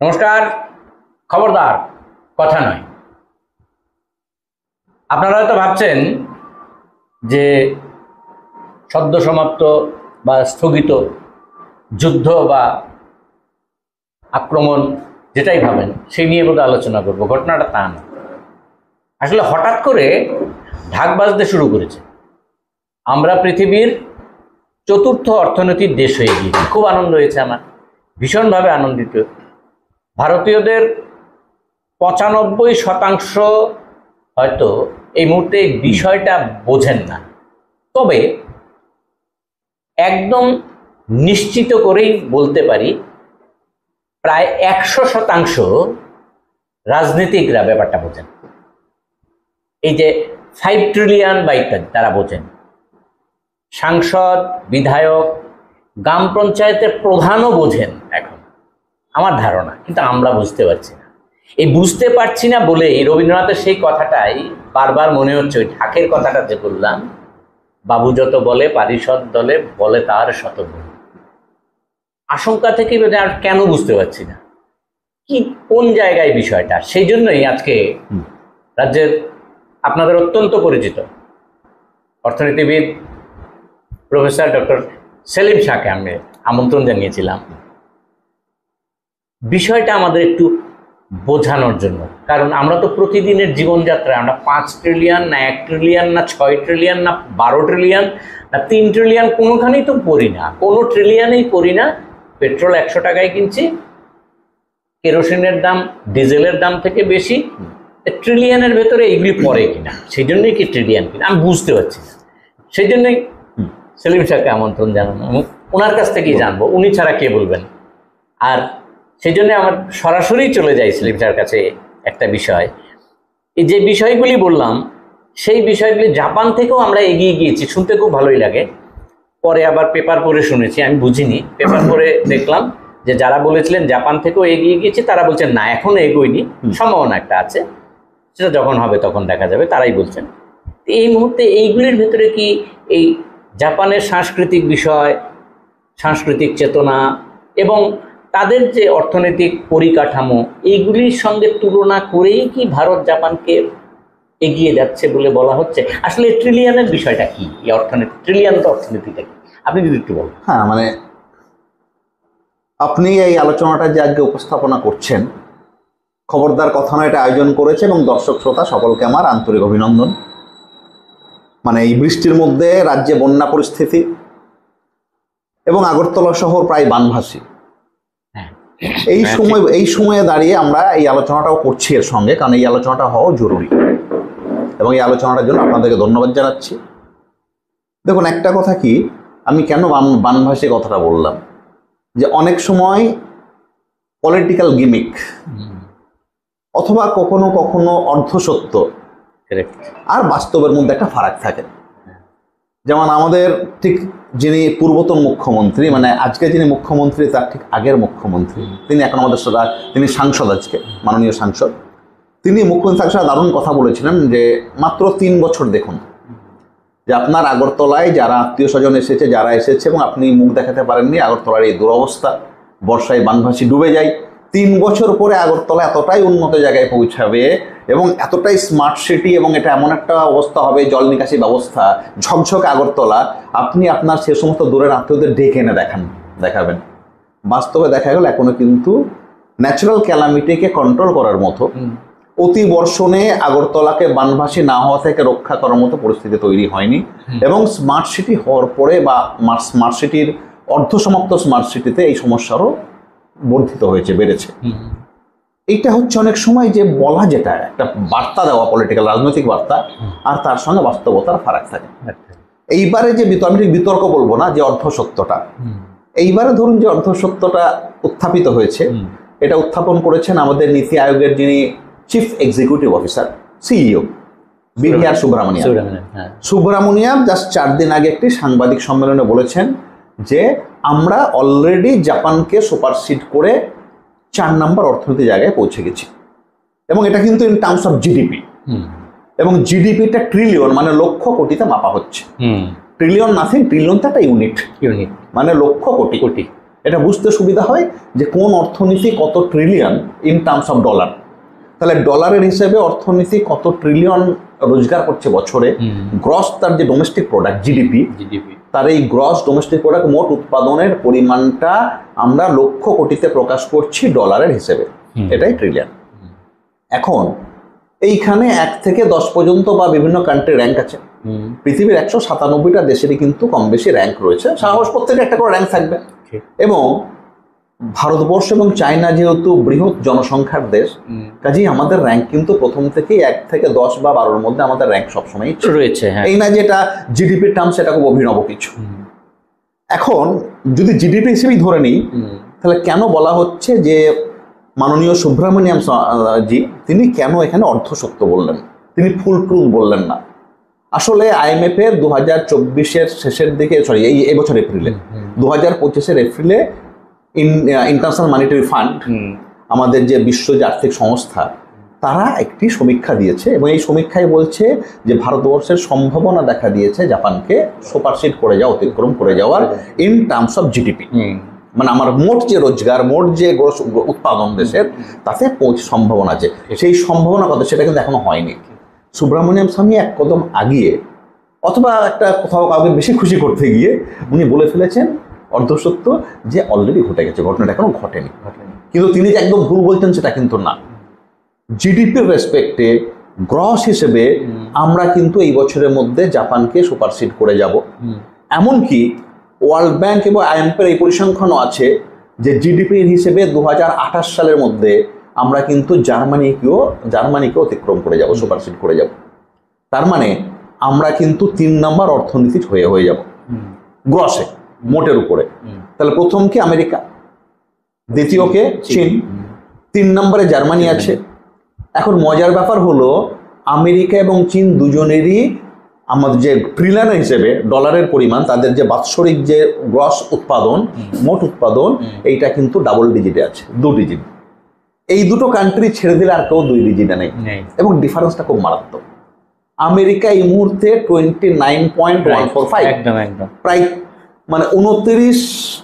নমস্কার। খবরদার কথা নয়। আপনারা হয়তো ভাবছেন যে সদ্য সমাপ্ত বা স্থগিত যুদ্ধ বা আক্রমণ যেটাই ভাবেন সেই নিয়ে বোধহয় আলোচনা করব। ঘটনাটা তা না। আসলে হঠাৎ করে ঢাক বাজতে শুরু করেছে। আমরা পৃথিবীর চতুর্থ অর্থনৈতিক দেশ হয়ে গিয়েছি। খুব আনন্দ হয়েছে, আমার ভীষণভাবে আনন্দিত। ভারতীয়দের 95% হয়তো এই মুহূর্তে বিষয়টা বোঝেন না, তবে একদম নিশ্চিত করেই বলতে পারি প্রায় 100% রাজনীতিকরা ব্যাপারটা বোঝেন। এই যে 5 ট্রিলিয়ন বা ইত্যাদি তারা বোঝেন। সাংসদ, বিধায়ক, গ্রাম পঞ্চায়েতের প্রধানও বোঝেন এখন, আমার ধারণা, কিন্তু আমরা বুঝতে পারছি না। এই বুঝতে পারছি না বলেই রবীন্দ্রনাথের সেই কথাটাই বারবার মনে হচ্ছে, ওই ঢাকের কথাটা যে বললাম, বাবু যত বলে পারিষদ দলে বলে তার শতগুণ। আশঙ্কা থেকে আর কেন বুঝতে পারছি না কি কোন জায়গায় বিষয়টা। সেই জন্যই আজকে রাজ্যের আপনাদের অত্যন্ত পরিচিত অর্থনীতিবিদ প্রফেসর ডক্টর সেলিম শাহকে আমি আমন্ত্রণ জানিয়েছিলাম বিষয়টা আমাদের একটু বোঝানোর জন্য। কারণ আমরা তো প্রতিদিনের জীবনযাত্রায় আমরা 5 ট্রিলিয়ন না 1 ট্রিলিয়ন না 6 ট্রিলিয়ন না 12 ট্রিলিয়ন না 3 ট্রিলিয়ন কোনোখানেই তো পড়ি না, কোনো ট্রিলিয়নেই পড়ি না। পেট্রোল 100 টাকায় কিনছি, কেরোসিনের দাম ডিজেলের দাম থেকে বেশি। ট্রিলিয়নের ভেতরে এইগুলি পড়ে কিনা, সেই জন্যই কি ট্রিলিয়ন কিনা আমি বুঝতে পারছি না। সেই জন্যই সেলিম শাহকে আমন্ত্রণ জানানো, ওনার কাছ থেকেই জানবো, উনি ছাড়া কে বলবেন। আর সেই জন্য আমার সরাসরি চলে যাই সেলিম শাহর কাছে। একটা বিষয়, এই যে বিষয়গুলি বললাম সেই বিষয়গুলি জাপান থেকেও আমরা এগিয়ে গিয়েছি, শুনতে খুব ভালোই লাগে। পরে আবার পেপার পড়ে শুনেছি, আমি বুঝিনি, পেপার পড়ে দেখলাম যে যারা বলেছিলেন জাপান থেকেও এগিয়ে গিয়েছে তারা বলছেন না, এখনো এগোয়নি, সম্ভাবনা একটা আছে, সেটা যখন হবে তখন দেখা যাবে, তারাই বলছেন। এই মুহূর্তে এইগুলির ভেতরে কি এই জাপানের সাংস্কৃতিক বিষয়, সাংস্কৃতিক চেতনা এবং তাদের যে অর্থনৈতিক পরিকাঠামো, এইগুলির সঙ্গে তুলনা করেই কি ভারত জাপানকে এগিয়ে যাচ্ছে বলে বলা হচ্ছে? আসলে ট্রিলিয়নের বিষয়টা কি, এই অর্থনীতি, ট্রিলিয়ন তো অর্থনীতিটা কি, আপনি যদি একটু বলেন। হ্যাঁ, মানে আপনি এই আলোচনাটা যে আজকে উপস্থাপনা করছেন, খবরদার কথা নয়, এটা আয়োজন করেছে এবং দর্শক শ্রোতা সকলকে আমার আন্তরিক অভিনন্দন। মানে এই বৃষ্টির মধ্যে রাজ্যে বন্যা পরিস্থিতি এবং আগরতলা শহর প্রায় বানভাসী। এই সময়ে দাঁড়িয়ে আমরা এই আলোচনাটাও করছি এর সঙ্গে, কারণ এই আলোচনাটা হওয়া জরুরি এবং এই আলোচনাটার জন্য আপনাদেরকে ধন্যবাদ জানাচ্ছি। দেখুন, একটা কথা কি, আমি কেন বানভাসী কথাটা বললাম, যে অনেক সময় পলিটিক্যাল গিমিক অথবা কখনো কখনো অর্ধসত্য আর বাস্তবের মধ্যে একটা ফারাক থাকে। যেমন আমাদের ঠিক যিনি পূর্বতন মুখ্যমন্ত্রী, মানে আজকে যিনি মুখ্যমন্ত্রী তার ঠিক আগের মুখ্যমন্ত্রী, তিনি এখন আমাদের তিনি সাংসদ, আজকে মাননীয় সাংসদ, তিনি মুখ্যমন্ত্রী সাংসদ দারুণ কথা বলেছিলেন যে মাত্র 3 বছর দেখুন যে আপনার আগরতলায় যারা আত্মীয় স্বজন এসেছে, যারা এসেছে এবং আপনি মুখ দেখাতে পারেননি, আগরতলার এই দুরবস্থা, বর্ষায় বানভাসী ডুবে যায়, 3 বছর পরে আগরতলা এতটাই উন্নত জায়গায় পৌঁছাবে এবং এতটাই স্মার্ট সিটি এবং এটা এমন একটা অবস্থা হবে, জল নিকাশি ব্যবস্থা, ঝকঝকে আগরতলা, আপনি আপনার সে সমস্ত দূরের আত্মীয়দের ডেকে এনে দেখাবেন। বাস্তবে দেখা গেল এখনো কিন্তু ন্যাচারাল ক্যালামিটিকে কন্ট্রোল করার মতো, অতি বর্ষণে আগরতলাকে বানভাসী না হওয়া থেকে রক্ষা করার মতো পরিস্থিতি তৈরি হয়নি। এবং স্মার্ট সিটি হওয়ার পরে বা স্মার্ট সিটির অর্ধসমাপ্ত স্মার্ট সিটিতে এই সমস্যারও বর্ধিত হয়েছে, বেড়েছে। এইটা হচ্ছে অনেক সময় যে বলা, যেটা একটা বার্তা দেওয়া, পলিটিক্যাল রাজনৈতিক বার্তা, আর তার সঙ্গে বাস্তবতার ফারাক থাকে। এইবারে যে আমি বিতর্ক বলবো না, যে অর্ধসত্যটা, এইবারে ধরুন যে অর্ধসত্যটা উত্থাপিত হয়েছে, এটা উত্থাপন করেছেন আমাদের নীতি আয়োগের যিনি chief executive officer, CEO BVR Subrahmanyam just 4 দিন আগে একটি সাংবাদিক সম্মেলনে বলেছেন যে আমরা অলরেডি জাপানকে সুপারসিড করে 4 নম্বর অর্থনীতি জায়গায় পৌঁছে গেছি। এবং এটা কিন্তু ইন টার্মস অফ জিডিপি, এবং জিডিপিটা ট্রিলিয়ন মানে লক্ষ কোটিতে মাপা হচ্ছে। ট্রিলিয়ন নাথিং, ট্রিলিয়ন তো একটা ইউনিট, মানে লক্ষ কোটি। এটা বুঝতে সুবিধা হয় যে কোন অর্থনীতি কত trillion in terms of dollar. তাহলে ডলারের হিসেবে অর্থনীতি কত ট্রিলিয়ন রোজগার করছে বছরে, গ্রস তার যে ডোমেস্টিক প্রোডাক্ট জিডিপি, তার এই গ্রস ডোমেস্টিক প্রোডাক্ট মোট উৎপাদনের পরিমাণটা আমরা লক্ষ কোটিতে প্রকাশ করছি ডলারের হিসেবে, এটাই ট্রিলিয়ন। এখন এইখানে 1 থেকে 10 পর্যন্ত বা বিভিন্ন কান্ট্রি র্যাঙ্ক আছে। পৃথিবীর 197টা দেশেরই কিন্তু কম বেশি র্যাঙ্ক রয়েছে, সাহস প্রত্যেকে একটা করে র্যাঙ্ক থাকবে। এবং ভারতবর্ষ এবং চায়না যেহেতু বৃহৎ জনসংখ্যার দেশ, কাজেই আমাদের র্যাঙ্ক কিন্তু প্রথম থেকেই 1 থেকে 10 বা 12-র মধ্যে আমাদের র্যাঙ্ক সবসময় রয়েছে। এই না যে এটা জিডিপির টার্ম, সেটা খুব অভিনব কিছু। এখন যদি জিডিপি হিসেবেই ধরে নিই, তাহলে কেন বলা হচ্ছে যে মাননীয় সুব্রমণিয়াম জি তিনি কেন এখানে অর্ধসত্য বললেন, তিনি ফুল ট্রুথ বললেন না? আসলে IMF এর 2024-এর শেষের দিকে, সরি এই বছর এপ্রিলে, 2025-এর এপ্রিলে ইন্টারন্যাশনাল মনিটারি ফান্ড, আমাদের যে বিশ্ব যে আর্থিক সংস্থা, তারা একটি সমীক্ষা দিয়েছে এবং এই সমীক্ষায় বলছে যে ভারতবর্ষের সম্ভাবনা দেখা দিয়েছে জাপানকে সুপারসিড করে যাওয়া, অতিক্রম করে যাওয়ার ইন টার্মস অফ জিডিপি। মানে আমার মোট যে রোজগার, মোট যে উৎপাদন দেশের, তাতে সম্ভাবনা আছে। সেই সম্ভাবনা কত, সেটা কিন্তু এখনো হয়নি। সুব্রমণিয়াম স্বামী এক কদম আগিয়ে, অথবা একটা কোথাও কাউকে বেশি খুশি করতে গিয়ে উনি বলে ফেলেছেন অর্ধসত্য, যে অলরেডি ঘটে গেছে, ঘটনাটা এখনো ঘটেনি। কিন্তু তিনি যে একদম ভুল বলছেন সেটা কিন্তু না। জিডিপির রেসপেক্টে গ্রস হিসেবে আমরা কিন্তু এই বছরের মধ্যে জাপানকে সুপারসিড করে যাব। এমনকি ওয়ার্ল্ড ব্যাংক এবং IMF এর এই পরিসংখ্যানও আছে যে জিডিপির হিসেবে 2028 সালের মধ্যে আমরা কিন্তু জার্মানিকেও অতিক্রম করে যাব, সুপারসিড করে যাব। তার মানে আমরা কিন্তু 3 নম্বর অর্থনীতি হয়ে যাব গ্রসে, মোটের উপরে। তাহলে প্রথম কি আমেরিকা, দ্বিতীয় কে চীন, 3 নম্বরে জার্মানি আছে। এখন মজার ব্যাপার হলো আমেরিকা এবং চীন দুজনেরই আমাদের যে ট্রিলিয়ন হিসেবে ডলারের পরিমাণ, তাদের যে বাৎসরিক যে গ্রস উৎপাদন, মোট উৎপাদন, এইটা কিন্তু ডাবল ডিজিটে আছে, 2 ডিজিট। এই দুটো কান্ট্রি ছেড়ে দিলে আর কেউ 2 ডিজিটে নেই, এবং ডিফারেন্সটা খুব মারাত্মক। আমেরিকা এই মুহূর্তে 29.145, একদম প্রায় মানে 29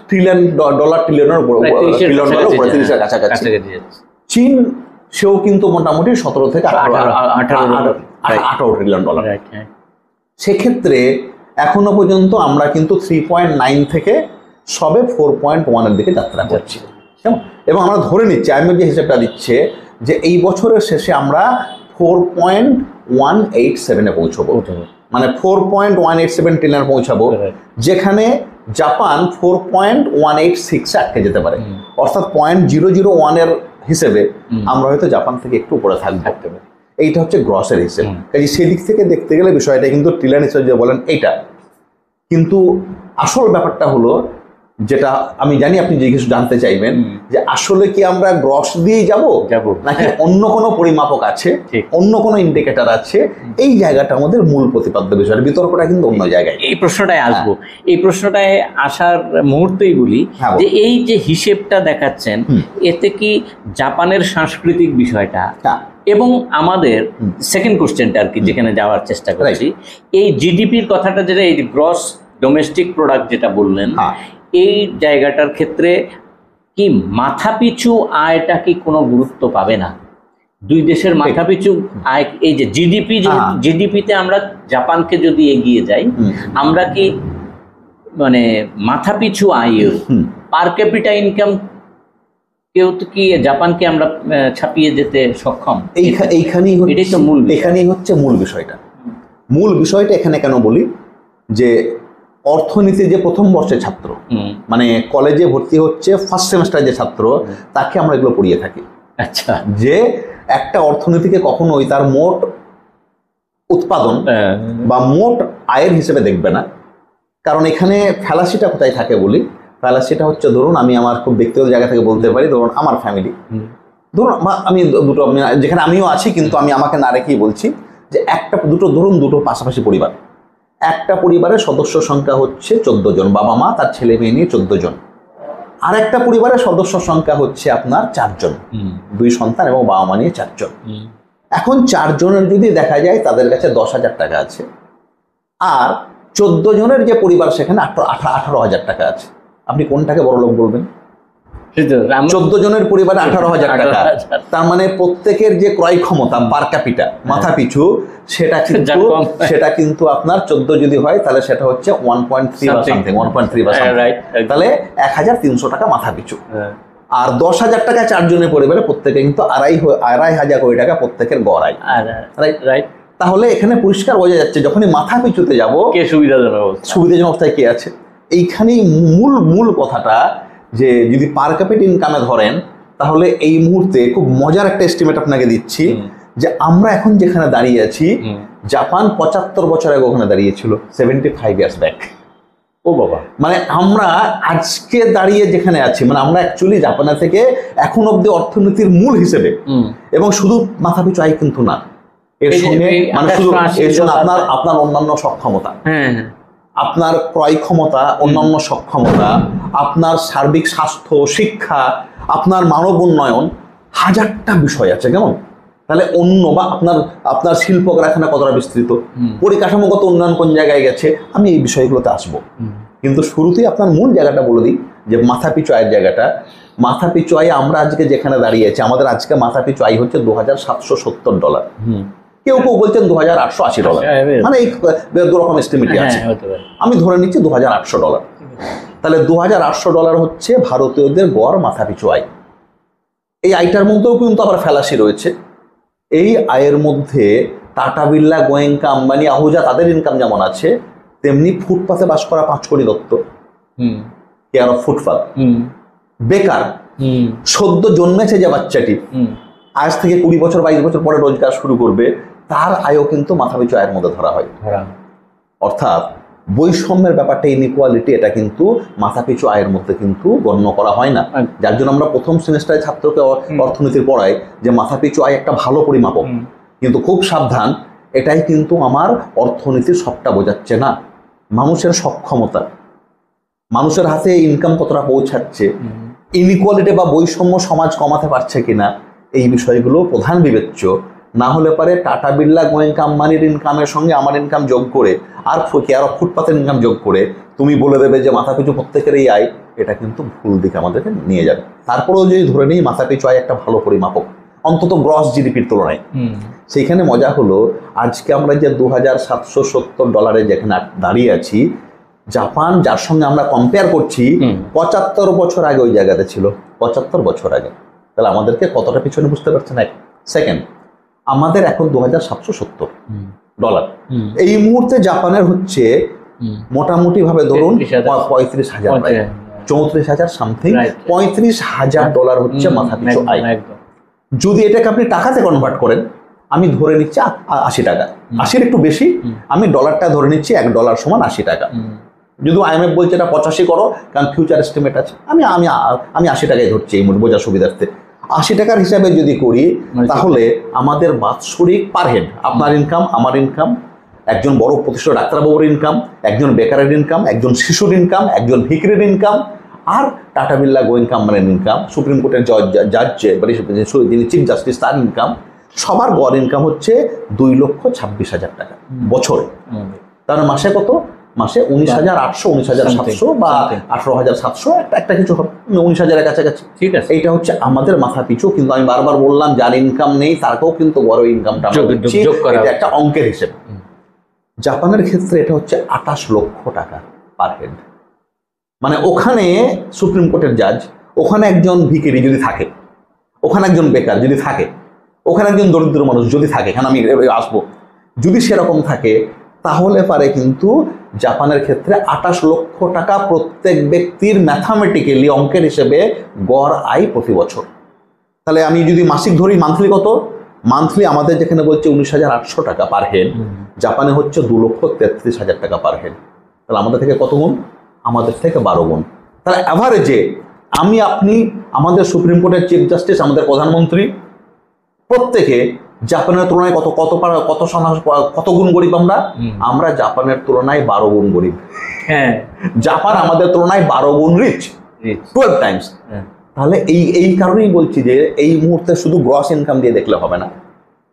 ট্রিলিয়ন ডলার, ট্রিলিয়নের উপর, ট্রিলিয়ন ডলার উপরে, 30-এর কাছাকাছি। চীন সেও কিন্তু মোটামুটি 17 থেকে 18 ট্রিলিয়ন ডলার। সেক্ষেত্রে এখনো পর্যন্ত আমরা কিন্তু 3.9 থেকে সবে 4.1-এর দিকে যাত্রা করছি। এবং আমরা ধরে নিচ্ছি, IMF যে হিসেবটা দিচ্ছে, যে এই বছরের শেষে আমরা 4.187-এ পৌঁছবো, মানে 4.187 ট্রিলিয়ন পৌঁছাবো, যেখানে জাপান 4.186-এ আটকে যেতে পারে। অর্থাৎ 0.001-এর হিসেবে আমরা হয়তো জাপান থেকে একটু উপরে থাকবো। এইটা হচ্ছে গ্রসের হিসেব। কাজে সেদিক থেকে দেখতে গেলে বিষয়টা কিন্তু ট্রিলিয়ন হিসেবে যে বলেন এইটা, কিন্তু আসল ব্যাপারটা হলো, যেটা আমি জানি আপনি যে কিছু জানতে চাইবেন, যে আসলে কি আমরা গ্রস দিয়েই যাব নাকি অন্য কোনো পরিমাপক আছে, অন্য কোনো ইন্ডিকেটর আছে? এই জায়গাটা আমাদের মূল প্রতিপাদ্য বিষয়, বিতর্কটা কিন্তু অন্য জায়গায়। এই প্রশ্নটায় আসবো, এই প্রশ্নটায় আসার মুহূর্তেই বলি যে এই যে হিসেবটা দেখাচ্ছেন, এতে কি জাপানের সাংস্কৃতিক বিষয়টা এবং আমাদের সেকেন্ড কোশ্চেনটা আর কি, যেখানে যাওয়ার চেষ্টা করছি, এই জিডিপির কথাটা, যেটা এই গ্রস ডোমেস্টিক প্রোডাক্ট যেটা বললেন, এই জায়গাটার ক্ষেত্রে কি মাথাপিছু আয়টা কি কোনো গুরুত্ব পাবে না? 2 দেশের মাথাপিছু আয়, এই যে জিডিপি, জিডিপিতে আমরা জাপানকে যদি এগিয়ে যাই, আমরা কি মানে মাথাপিছু আয়েও, পার ক্যাপিটা ইনকাম কেউ তো কি জাপানকে আমরা ছাপিয়ে যেতে সক্ষম? এখানেই হচ্ছে মূল বিষয়টা। মূল বিষয়টা এখানে কেন বলি, যে অর্থনীতি যে প্রথম বর্ষের ছাত্র, মানে কলেজে ভর্তি হচ্ছে ফার্স্ট সেমেস্টার যে ছাত্র, তাকে আমরা এগুলো পড়িয়ে থাকি। আচ্ছা, যে একটা অর্থনীতিকে কখনোই তার মোট উৎপাদন বা মোট আয়ের হিসেবে দেখবে না। কারণ এখানে ফ্যালাসিটা কোথায় থাকে বলি, ফ্যালাসিটা হচ্ছে, ধরুন আমি আমার খুব ব্যক্তিগত জায়গা থেকে বলতে পারি, ধরুন আমার ফ্যামিলি, ধরুন আমি দুটো, যেখানে আমিও আছি কিন্তু আমি আমাকে না রেখেই বলছি, যে দুটো পাশাপাশি পরিবার, একটা পরিবারের সদস্য সংখ্যা হচ্ছে 14 জন, বাবা মা তার ছেলে মেয়ে নিয়ে 14 জন। আর একটা পরিবারের সদস্য সংখ্যা হচ্ছে আপনার 4 জন, 2 সন্তান এবং বাবা মা নিয়ে 4 জন। এখন 4 জনের যদি দেখা যায় তাদের কাছে 10,000 টাকা আছে, আর 14 জনের যে পরিবার সেখানে 18,000 টাকা আছে, আপনি কোনটাকে বড় লোক বলবেন? সেটা আমরা 14 জনের পরিবারে 18,000 টাকা, 18,000 তার মানে প্রত্যেকের যে ক্রয় ক্ষমতা পার ক্যাপিটা মাথা পিছু সেটা কিন্তু আপনার 14 যদি হয় তাহলে সেটা হচ্ছে 1.3 বা সামথিং 1.3 বা something। রাইট। তাহলে 1,300 টাকা মাথা পিছু। হ্যাঁ, আর 10,000 টাকা 4 জনের পরিবারে প্রত্যেকে কিন্তু 2,500 কোটি টাকা প্রত্যেকের গড় আয়। রাইট। রাইট। তাহলে এখানে পরিষ্কার বোঝা যাচ্ছে যখনই মাথা পিছুতে যাব কে সুবিধাজনক অবস্থা? সুবিধাজনক অবস্থায় কে আছে। এইখানেই মূল কথাটা, যে যদি পার ক্যাপিটা ইনকামে ধরেন তাহলে এই মুহূর্তে খুব মজার একটা এস্টিমেট আপনাকে দিচ্ছি, যে আমরা এখন যেখানে দাঁড়িয়ে আছি জাপান 75 বছর আগে ওখানে দাঁড়িয়েছিল, 75 ইয়ার্স ব্যাক। ও বাবা, মানে আমরা আজকে দাঁড়িয়ে যেখানে আছি, মানে আমরা অ্যাকচুয়ালি জাপানের থেকে এখন অব্দি অর্থনীতির মূল হিসেবে, এবং শুধু মাথা পিছু আয় কিন্তু না, এর সঙ্গে মানে শুধু আপনার অন্যান্য সক্ষমতা, আপনার ক্রয় ক্ষমতা, অন্যান্য সক্ষমতা, আপনার সার্বিক স্বাস্থ্য, শিক্ষা, আপনার মানব উন্নয়ন, হাজারটা বিষয় আছে। কেমন? তাহলে অন্য বা আপনার শিল্প কারখানা কতটা বিস্তৃত, পরিকাঠামোগত উন্নয়ন কোন জায়গায় গেছে, আমি এই বিষয়গুলোতে আসবো। কিন্তু শুরুতেই আপনার মূল জায়গাটা বলে দিই, যে মাথা পিছু আয়ের জায়গাটা। মাথা পিছু আয় আমরা আজকে যেখানে দাঁড়িয়ে আছি, আমাদের আজকে মাথা পিছু আয় হচ্ছে $2,770। কেউ কেউ বলছেন $2,880, মানে এই দুরকম এস্টিমেটই আছে। আমি ধরে নিচ্ছি $2,800। তাহলে $2,800 হচ্ছে ভারতীয়দের গড় মাথা পিছু আয়। এই আয়টার মধ্যেও কিন্তু আবার ফ্যালাসি রয়েছে। এই আয়ের মধ্যে টাটা, বিড়লা, গোয়েঙ্কা, আম্বানি, আহুজা তাদের ইনকাম যেমন আছে, তেমনি ফুটপাতে বাস করা 5 কোটি দত্ত, কেয়ার অফ ফুটপাত, বেকার, সদ্য জন্মেছে যে বাচ্চাটি আজ থেকে 20 বছর 22 বছর পরে রোজগার শুরু করবে, তার আয়ও কিন্তু মাথা পিছু আয়ের মধ্যে ধরা হয়। অর্থাৎ বৈষম্যের ব্যাপারটা, ইনইকুয়ালিটি, এটা কিন্তু মাথা পিছু আয়ের মধ্যে কিন্তু গণ্য করা হয় না। যার জন্য আমরা প্রথম সেমিস্টারে ছাত্রকে অর্থনীতির পড়াই যে মাথা পিছু আয় একটা ভালো পরিমাপক, কিন্তু খুব সাবধান, এটাই কিন্তু আমার অর্থনীতির সবটা বোঝাচ্ছে না। মানুষের সক্ষমতা, মানুষের হাতে ইনকাম কতটা পৌঁছাচ্ছে, ইনইকুয়ালিটি বা বৈষম্য সমাজ কমাতে পারছে কিনা, এই বিষয়গুলো প্রধান বিবেচ্য। না হলে পারে টাটা, বিড়লা, গোয়েঙ্কা, আম্বানির ইনকামের সঙ্গে আমার ইনকাম যোগ করে আর কেয়ার অফ ফুটপাতের ইনকাম যোগ করে তুমি বলে দেবে যে মাথা পিছু প্রত্যেকের এই আয়, এটা কিন্তু ভুল দিকে আমাদেরকে নিয়ে যাবে। তারপরেও যদি ধরে নিই মাথা পিছু আয় একটা ভালো পরিমাপক, অন্তত গ্রস জিডিপির তুলনায়, সেইখানে মজা হলো আজকে আমরা যে $2,770 যেখানে দাঁড়িয়ে আছি, জাপান যার সঙ্গে আমরা কম্পেয়ার করছি 75 বছর আগে ওই জায়গাতে ছিল। 75 বছর আগে। তাহলে আমাদেরকে কতটা পিছনে বুঝতে পারছেন? এক সেকেন্ড, আমাদের এখন $2,770। এই মুহূর্তে জাপানের হচ্ছে মোটামুটি ভাবে ধরুন 35,000, 34,000 সামথিং, $35,000 হচ্ছে মাথা পিছু আয়। যদি এটাকে আপনি টাকাতে কনভার্ট করেন, আমি ধরে নিচ্ছি 80 টাকা, 80-র একটু বেশি, আমি ডলারটা ধরে নিচ্ছি $1 সমান 80 টাকা। যদি IMF বলছে এটা 85 করো, কারণ ফিউচার এস্টিমেট আছে, আমি 80 টাকায় ধরছি এই বোঝার সুবিধার্থে। 80 টাকার হিসাবে যদি করি, তাহলে আমাদের বাৎসরিক পার হেড, আপনার ইনকাম, আমার ইনকাম, একজন বড় প্রতিষ্ঠিত ডাক্তারবাবুর ইনকাম, একজন বেকারের ইনকাম, একজন শিশুর ইনকাম, একজন ভিখিরির ইনকাম, আর টাটা, বিড়লা, গোয়েঙ্কা, আম্বানির ইনকাম, সুপ্রিম কোর্টের জাজ যিনি চিফ জাস্টিস তার ইনকাম, সবার গড় ইনকাম হচ্ছে 2,26,000 টাকা বছরে। তার মাসে কত? মাসে 19,800, 19,700 বা 18,700, একটা কিছু হবে, 19,000-এর কাছাকাছি। ঠিক আছে, এইটা হচ্ছে আমাদের মাথা পিছু। কিন্তু আমি বারবার বললাম যার ইনকাম নেই তারকেও কিন্তু বড় ইনকামটা এটা একটা অঙ্কের হিসেবে। জাপানের ক্ষেত্রে এটা হচ্ছে 28 লক্ষ টাকা পার হেড। মানে ওখানে সুপ্রিম কোর্টের জাজ, ওখানে একজন ভিখিরি যদি থাকে, ওখানে একজন বেকার যদি থাকে, ওখানে একজন দরিদ্র মানুষ যদি থাকে, এখানে আমি আসবো, যদি সেরকম থাকে, তাহলে পারে কিন্তু জাপানের ক্ষেত্রে 28 লক্ষ টাকা প্রত্যেক ব্যক্তির ম্যাথামেটিক্যালি অঙ্কের হিসেবে গড় আয় প্রতি বছর। তাহলে আমি যদি মাসিক ধরি, মান্থলি কত? মান্থলি আমাদের যেখানে বলছে 19,800 টাকা পার হেড, জাপানে হচ্ছে 2,33,000 টাকা পার হেড। তাহলে আমাদের থেকে কত গুণ? আমাদের থেকে 12 গুণ। তাহলে অ্যাভারেজে আমি, আপনি, আমাদের সুপ্রিম কোর্টের চিফ জাস্টিস, আমাদের প্রধানমন্ত্রী, প্রত্যেকে জাপানের তুলনায় কত গুণ গরিব? আমরা জাপানের তুলনায় 12 গুণ গরিব। হ্যাঁ, জাপান আমাদের তুলনায় 12 গুণ রিচ, 12 টাইমস। তাহলে এই কারণেই বলছি যে এই মুহূর্তে শুধু গ্রস ইনকাম দিয়ে দেখলে হবে না,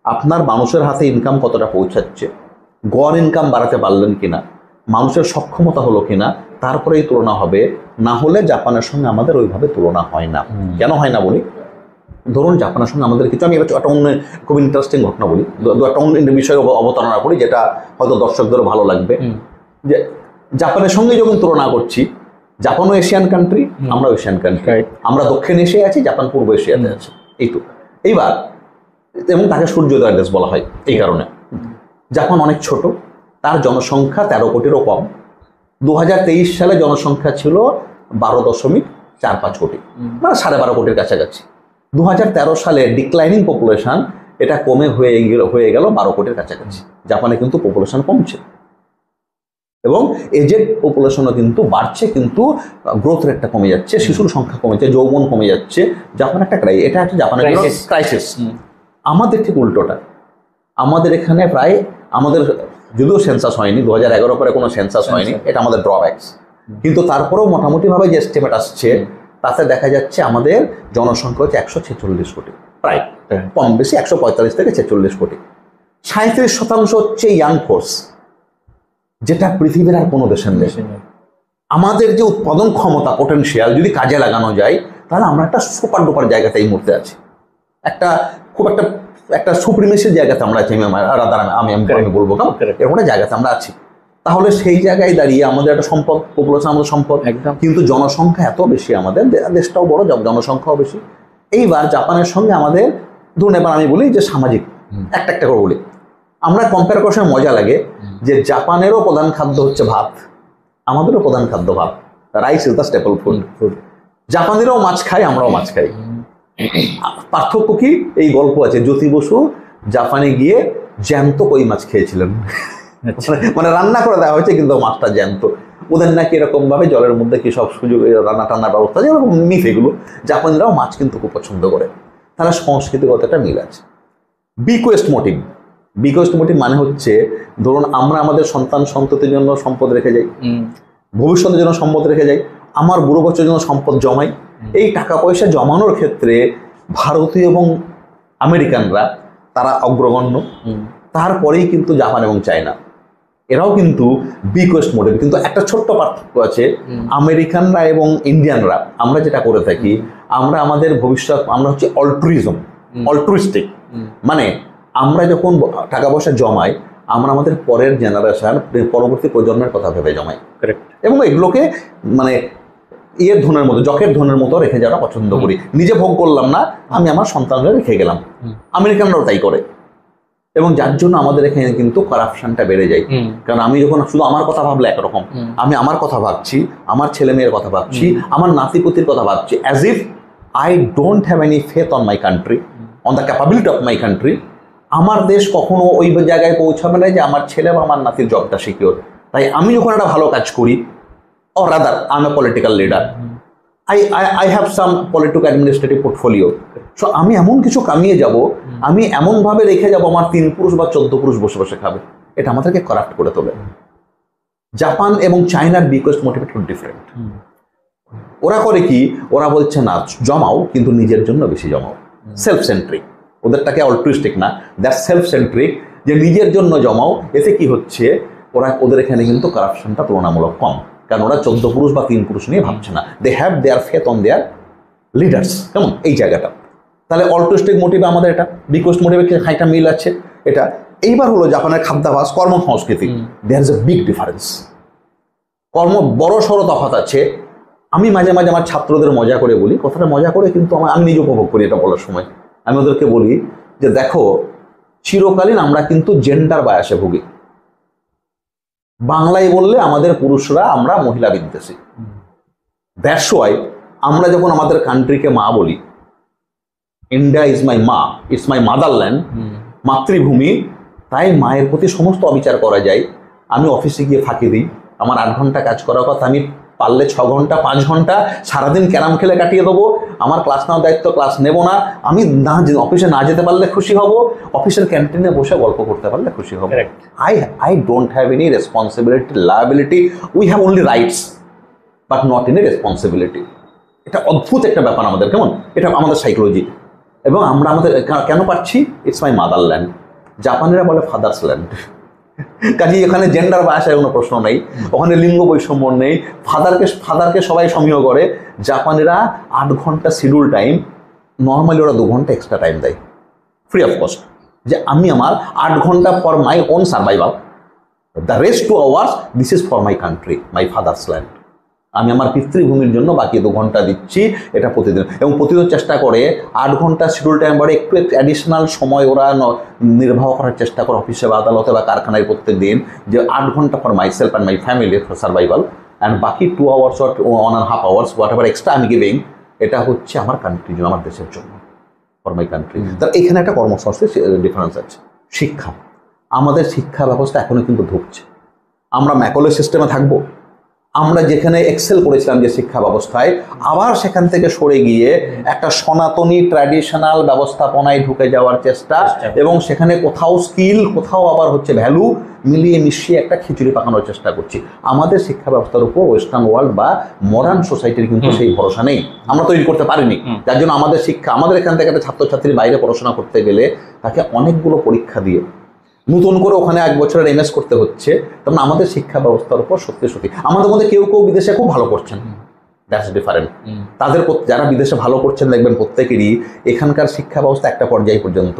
আপনার মানুষের হাতে ইনকাম কতটা পৌঁছাচ্ছে, গড় ইনকাম বাড়াতে পারলেন কিনা, মানুষের সক্ষমতা হলো কিনা, তারপরেই তুলনা হবে, না হলে জাপানের সঙ্গে আমাদের ওইভাবে তুলনা হয় না। কেন হয় না বলি, ধরুন জাপানের সঙ্গে আমাদের কিছু, আমি একটা অন্য খুব ইন্টারেস্টিং ঘটনা বলি, একটা অন্য বিষয়ে অবতারণা করি যেটা হয়তো দর্শকদেরও ভালো লাগবে। যে জাপানের সঙ্গে যখন তুলনা করছি, জাপানও এশিয়ান কান্ট্রি, আমরাও এশিয়ান কান্ট্রি, আমরা দক্ষিণ এশিয়ায় আছি, জাপান পূর্ব এশিয়াতে আছে, এইটুকু। এইবার এবং তাকে সূর্যোদয় দেশ বলা হয় এই কারণে। জাপান অনেক ছোট, তার জনসংখ্যা 13 কোটিরও কম। 2023 সালে জনসংখ্যা ছিল 12.45 কোটি, মানে 12.5 কোটির কাছাকাছি। 2013 সালে ডিক্লাইনিং পপুলেশন, এটা কমে হয়ে গেল 12 কোটির কাছাকাছি। জাপানে কিন্তু পপুলেশন কমছে এবং এজেড পপুলেশনও কিন্তু বাড়ছে, কিন্তু গ্রোথ রেটটা কমে যাচ্ছে, শিশুর সংখ্যা কমে যাচ্ছে, যৌবন কমে যাচ্ছে। জাপান একটা এটা একটা জাপানের ক্রাইসিস। আমাদের ঠিক উল্টোটা, আমাদের এখানে প্রায়, আমাদের যদিও সেন্সাস হয়নি, 2011 পরে কোনো সেন্সাস হয়নি, এটা আমাদের ড্রব্যাকস, কিন্তু তারপরেও মোটামুটিভাবে যে এস্টিমেট আসছে তাতে দেখা যাচ্ছে আমাদের জনসংখ্যা হচ্ছে 146 কোটি, প্রায় কম বেশি 145 থেকে 46 কোটি। 37% হচ্ছে ইয়াং ফোর্স, যেটা পৃথিবীর আর কোনো দেশের নেই। আমাদের যে উৎপাদন ক্ষমতা, পোটেনশিয়াল যদি কাজে লাগানো যায়, তাহলে আমরা একটা সুপার ডুপার জায়গাতে এই মুহূর্তে আছি, খুব একটা সুপ্রিমেসির জায়গাতে আমরা আছি। আমি বলবো এরকম একটা জায়গাতে আমরা আছি। তাহলে সেই জায়গায় দাঁড়িয়ে আমাদের একটা সম্পদ, পপুলেশন আমাদের সম্পদ, কিন্তু জনসংখ্যা এত বেশি, আমাদের দেশটাও বড়, জনসংখ্যাও বেশি। এইবার জাপানের সঙ্গে আমাদের, ধরুন এবার আমি বলি যে সামাজিক একটা করে বলি, আমরা কম্পেয়ার করার সময় মজা লাগে যে জাপানেরও প্রধান খাদ্য হচ্ছে ভাত, আমাদেরও প্রধান খাদ্য ভাত, rice is the staple food. জাপানেরও মাছ খাই, আমরাও মাছ খাই। পার্থক্য কি? এই গল্প আছে, জ্যোতি বসু জাপানে গিয়ে জ্যান্ত কই মাছ খেয়েছিলেন, মানে রান্না করে দেওয়া হয়েছে কিন্তু মাছটা জ্যান্ত। ওদের নাকি এরকম ভাবে জলের মধ্যে কি সব সুযোগ, রান্না টান্নার ব্যবস্থা, যেরকম মিথ এগুলো। জাপানিরাও মাছ কিন্তু খুব পছন্দ করে। তাহলে সংস্কৃতিগত একটা মিল আছে। বিকোয়েস্ট মোটিভ মানে হচ্ছে, ধরুন আমরা আমাদের সন্তান সন্ততির জন্য সম্পদ রেখে যাই, ভবিষ্যতের জন্য সম্পদ রেখে যাই, আমার বুড়ো বছরের জন্য সম্পদ জমাই। এই টাকা পয়সা জমানোর ক্ষেত্রে ভারতীয় এবং আমেরিকানরা তারা অগ্রগণ্য। তারপরেই কিন্তু জাপান এবং চায়না, এরাও কিন্তু বিকোয়েস্ট মোটিভ। কিন্তু একটা ছোট্ট পার্থক্য আছে, আমেরিকানরা এবং ইন্ডিয়ানরা আমরা যেটা করে থাকি, আমরা আমাদের ভবিষ্যৎ, আমরা হচ্ছে অল্ট্রুইস্টিক, মানে আমরা যখন টাকা পয়সা জমাই, আমরা আমাদের পরের জেনারেশন, পরবর্তী প্রজন্মের কথা ভেবে জমাই, এবং এগুলোকে মানে ধনের মতো, জকের ধনের মতো রেখে যাওয়া পছন্দ করি। নিজে ভোগ করলাম না, আমি আমার সন্তানরা রেখে গেলাম। আমেরিকানরাও তাই করে, এবং যার জন্য আমাদের এখানে কিন্তু কারাপশনটা বেড়ে যায়। কারণ আমি যখন শুধু আমার কথা ভাবলে একরকম, আমি আমার কথা ভাবছি, আমার ছেলে মেয়ের কথা ভাবছি, আমার নাতিপুতির কথা ভাবছি, as if I don't have any faith on my country, on the capability of my country. আমার দেশ কখনো ওই জায়গায় পৌঁছাবে না যে আমার ছেলে বা আমার নাতির জবটা সিকিওর। তাই আমি যখন একটা ভালো কাজ করি, or rather I'm a political leader, I have some political administrative portfolio, so আমি এমন কিছু কামিয়ে যাব, আমি এমন ভাবে রেখে যাব, আমার 3 পুরুষ বা 14 পুরুষ বসে বসে খাবে। এটা আমাদেরকে করাপ্ট করে তোলে। জাপান এবং চায়নার বিকোয়েস্ট মোটিভ একটু ডিফারেন্ট। ওরা করে কি, ওরা বলছে না জমাও, কিন্তু নিজের জন্য বেশি জমাও, সেলফ সেন্ট্রিক। ওদেরটাকে অল্ট্রুইস্টিক না, দ্যাট সেলফ সেন্ট্রিক, যে নিজের জন্য জমাও। এতে কি হচ্ছে, ওদের এখানে কিন্তু কারাপশনটা তুলনামূলক কম, কারণ ওরা 14 পুরুষ বা 3 পুরুষ নিয়ে ভাবছে না। They have their faith on their leaders. কেমন এই জায়গাটা? তাহলে অল্ট্রুইস্টিক মোটিভে আমাদের এটা, বিকোয়েস্ট মোটিভে খানিকটা মিল আছে এটা। এইবার হলো জাপানের খাদ্যাভ্যাস, কর্মসংস্কৃতি, there is a big difference. বড় সড়ো তফাৎ আছে। আমি মাঝে মাঝে আমার ছাত্রদের মজা করে বলি, কথাটা মজা করে, কিন্তু আমি নিজে উপভোগ করি এটা বলার সময়। আমি ওদেরকে বলি যে দেখো, চিরকালীন আমরা কিন্তু জেন্ডার বায়াসে ভুগি। বাংলায় বললে আমাদের পুরুষরা আমরা মহিলা বিদ্বেষী। দ্যাটস ওয়াই আমরা যখন আমাদের কান্ট্রিকে মা বলি, ইন্ডিয়া ইজ মাই মা, ইটস মাই মাদারল্যান্ড, মাতৃভূমি, তাই মায়ের প্রতি সমস্ত অবিচার করা যায়। আমি অফিসে গিয়ে ফাঁকি দিই, আমার 8 ঘন্টা কাজ করার কথা, আমি পারলে 6 ঘন্টা 5 ঘন্টা সারাদিন ক্যারাম খেলে কাটিয়ে দেবো। আমার ক্লাস নেওয়ার দায়িত্ব, ক্লাস নেব না। আমি অফিসে না যেতে পারলে খুশি হব, অফিসের ক্যান্টিনে বসে গল্প করতে পারলে খুশি হব। I don't have any responsibility, liability. We have only rights, but not any responsibility. এটা অদ্ভুত একটা ব্যাপার আমাদের, কেমন এটা আমাদের সাইকোলজি। এবং আমরা আমাদের কেন পাচ্ছি, ইটস মাই মাদারল্যান্ড। জাপানিরা বলে ফাদার্স ল্যান্ড। কাজে এখানে জেন্ডার বা আসার কোনো প্রশ্ন নেই, ওখানে লিঙ্গ বৈষম্য নেই, ফাদারকে সবাই সমীহ করে। জাপানিরা 8 ঘন্টা শিডিউল টাইম, নর্মালি ওরা 2 ঘন্টা এক্সট্রা টাইম দেয় ফ্রি অফ কস্ট, যে আমি আমার 8 ঘন্টা for my own survival, the rest 2 hours this is for my country, my father's land. আমি আমার পিতৃভূমির জন্য বাকি 2 ঘন্টা দিচ্ছি, এটা প্রতিদিন। এবং প্রতিদিন চেষ্টা করে 8 ঘন্টা শিডিউল টাইম বাড়ে একটু অ্যাডিশনাল সময় ওরা নির্বাহ করার চেষ্টা করে অফিসে বা আদালতে বা কারখানায় প্রত্যেক দিন, যে 8 ঘন্টা for my self and my family for survival, and বাকি 2 hours or 1.5 hours what ever extra আমি গিভিং, এটা হচ্ছে আমার কান্ট্রির জন্য, আমার দেশের জন্য, ফর মাই কান্ট্রি। তার এখানে একটা কর্মসংস্থানের ডিফারেন্স আছে। শিক্ষা, আমাদের শিক্ষা ব্যবস্থা এখনো কিন্তু ঢুকছে। আমরা ম্যাকলে সিস্টেমে থাকবো, আমরা যেখানে এক্সেল করেছিলাম যে শিক্ষা ব্যবস্থায়, আবার সেখান থেকে সরে গিয়ে একটা সনাতনী ট্র্যাডিশনাল ব্যবস্থাপনায় ঢুকে যাওয়ার চেষ্টা, এবং সেখানে কোথাও স্কিল, কোথাও আবার হচ্ছে ভ্যালু মিলিয়ে মিশিয়ে একটা খিচুড়ি পাকানোর চেষ্টা করছি। আমাদের শিক্ষা ব্যবস্থার উপর ওয়েস্টার্ন ওয়ার্ল্ড বা মডার্ন সোসাইটির কিন্তু সেই ভরসা নেই, আমরা তৈরি করতে পারিনি। যার জন্য আমাদের শিক্ষা, আমাদের এখান থেকে একটা ছাত্রছাত্রীর বাইরে পড়াশোনা করতে গেলে তাকে অনেকগুলো পরীক্ষা দিয়ে নতুন করে ওখানে 1 বছরের MS করতে হচ্ছে। তখন আমাদের শিক্ষা ব্যবস্থার উপর সত্যি আমাদের মধ্যে কেউ বিদেশে খুব ভালো করছেন, দ্যাটস ডিফারেন্ট। তাদের যারা বিদেশে ভালো করছেন দেখবেন প্রত্যেকেরই এখানকার শিক্ষা ব্যবস্থা একটা পর্যায় পর্যন্ত,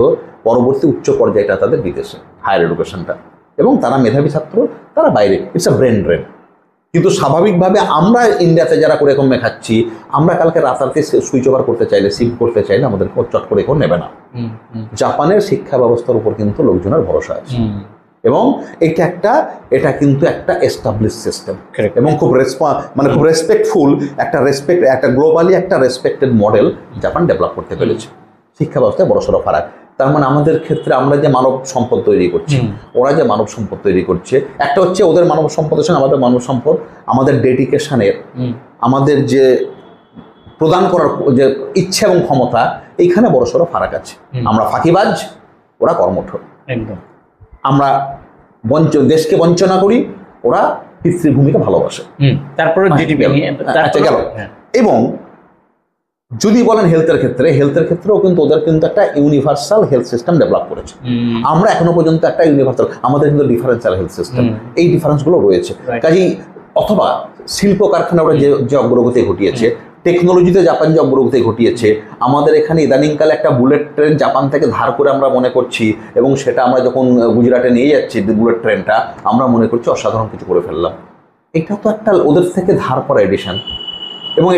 পরবর্তী উচ্চ পর্যায়টা তাদের বিদেশে, হায়ার এডুকেশনটা, এবং তারা মেধাবী ছাত্র, তারা বাইরে, ইটস আ ব্রেন ড্রেন। কিন্তু স্বাভাবিকভাবে আমরা ইন্ডিয়াতে যারা করে কম খাচ্ছি, আমরা কালকে রাতারাতি সুইচ ওভার করতে চাইলে, শিফট করতে চাইলে আমাদের চট করে এখন নেবে না। জাপানের শিক্ষা ব্যবস্থার উপর কিন্তু লোকজনের ভরসা আছে, এবং এটা কিন্তু একটা এস্টাবলিশ সিস্টেম, এবং খুব খুব রেসপেক্টফুল একটা গ্লোবালি একটা রেসপেক্টেড মডেল জাপান ডেভেলপ করতে পেরেছে। শিক্ষা ব্যবস্থায় বড়সড় ফারাক। তার মানে আমাদের ক্ষেত্রে আমরা যে মানব সম্পদ তৈরি করছি, ওরা যে মানব সম্পদ তৈরি করছে, একটা হচ্ছে ওদের মানব সম্পদের সঙ্গে আমাদের মানব সম্পদ, আমাদের ডেডিকেশনের, আমাদের যে প্রদান করার যে ইচ্ছা এবং ক্ষমতা, এইখানে বড়সড় ফারাক আছে। আমরা ফাঁকিবাজ, ওরা কর্মঠ। একদম। আমরা দেশকে বঞ্চনা করি, ওরা পিতৃভূমিকে ভালোবাসে। তারপরে জিডিপি গেল। এবং যদি বলেন হেলথের ক্ষেত্রেও কিন্তু ওদের কিন্তু একটা ইউনিভার্সাল হেলথ সিস্টেম ডেভেলপ করেছে। আমরা এখনো পর্যন্ত একটা ইউনিভার্সাল, আমাদের কিন্তু ডিফারেন্সিয়াল হেলথ সিস্টেম, এই ডিফারেন্সগুলো রয়েছে। কাজেই অথবা শিল্প কারখানা ওরা যে অগ্রগতি ঘটিয়েছে, টেকনোলজিতে জাপান যে অগ্রগতি ঘটিয়েছে, আমাদের এখানে ইদানিংকালে একটা বুলেট ট্রেন জাপান থেকে ধার করে আমরা মনে করছি, এবং সেটা আমরা যখন গুজরাটে নিয়ে যাচ্ছি বুলেট ট্রেনটা, আমরা মনে করছি অসাধারণ কিছু করে ফেললাম। এটা তো একটা ওদের থেকে ধার করা এডিশন, এবং